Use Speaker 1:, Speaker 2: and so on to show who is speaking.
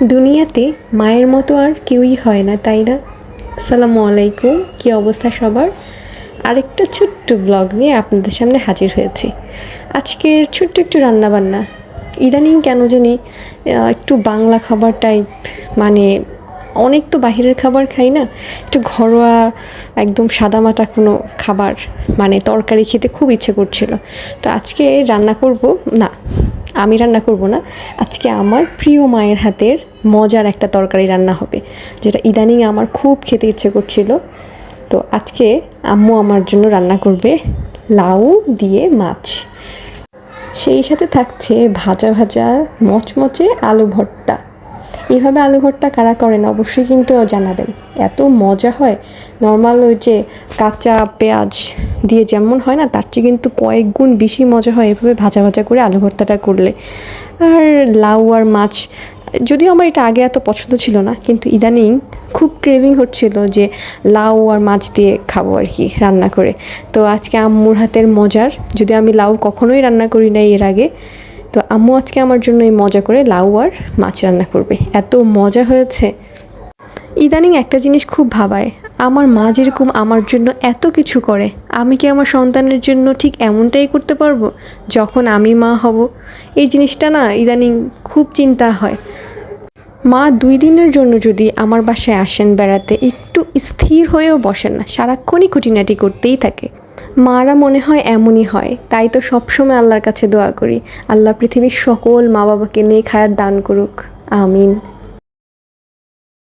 Speaker 1: দুনিয়াতে মায়ের মতো আর কেউই হয় না, তাই না? আসসালামু আলাইকুম, কী অবস্থা সবার? আরেকটা ছোট্ট ব্লগ নিয়ে আপনাদের সামনে হাজির হয়েছি। আজকের ছোট্ট একটু রান্নাবান্না। ইদানিং কেন জানি একটু বাংলা খাবার টাইপ, মানে অনেক তো বাহিরের খাবার খাই না, একটু ঘরোয়া একদম সাদামাটা কোনো খাবার, মানে তরকারি খেতে খুব ইচ্ছে করছিল। তো আজকে রান্না করব না, আমি রান্না করব না, আজকে আমার প্রিয় মায়ের হাতের মজার একটা তরকারি রান্না হবে, যেটা ইদানিং আমার খুব খেতে ইচ্ছে করছিল। তো আজকে আম্মু আমার জন্য রান্না করবে লাউ দিয়ে মাছ, সেই সাথে থাকছে ভাজা ভাজা মচমচে আলু ভর্তা। এইভাবে আলু ভর্তা কারা করেন অবশ্যই কিন্তু জানাবেন, এত মজা হয়। নর্মাল ওই যে কাঁচা পেঁয়াজ দিয়ে যেমন হয় না, তার চেয়ে কিন্তু কয়েক গুণ বেশি মজা হয় এভাবে ভাজা ভাজা করে আলু ভর্তাটা করলে। আর লাউ আর মাছ, যদিও আমার এটা আগে এত পছন্দ ছিল না, কিন্তু ইদানিং খুব ক্রেভিং হচ্ছিল যে লাউ আর মাছ দিয়ে খাবো আর কি রান্না করে। তো আজকে আম্মুর হাতের মজার, যদি আমি লাউ কখনোই রান্না করি নাই এর আগে, তো আম্মু আজকে আমার জন্য এই মজা করে লাউ আর মাছ রান্না করবে। এত মজা হয়েছে। ইদানিং একটা জিনিস খুব ভাবায়, আমার মা যেরকম আমার জন্য এত কিছু করে, আমি কি আমার সন্তানের জন্য ঠিক এমনটাই করতে পারবো যখন আমি মা হব? এই জিনিসটা না ইদানিং খুব চিন্তা হয়। মা 2 দিনের জন্য যদি আমার বাসায় আসেন বেড়াতে, একটু স্থির হয়েও বসেন না, সারাক্ষণই খুঁটিনাটি করতেই থাকে। মারা মনে হয় এমনই হয়, তাই তো সবসময় আল্লাহর কাছে দোয়া করি, আল্লাহ পৃথিবীর সকল মা বাবাকে নেক হায়াত দান করুক, আমিন।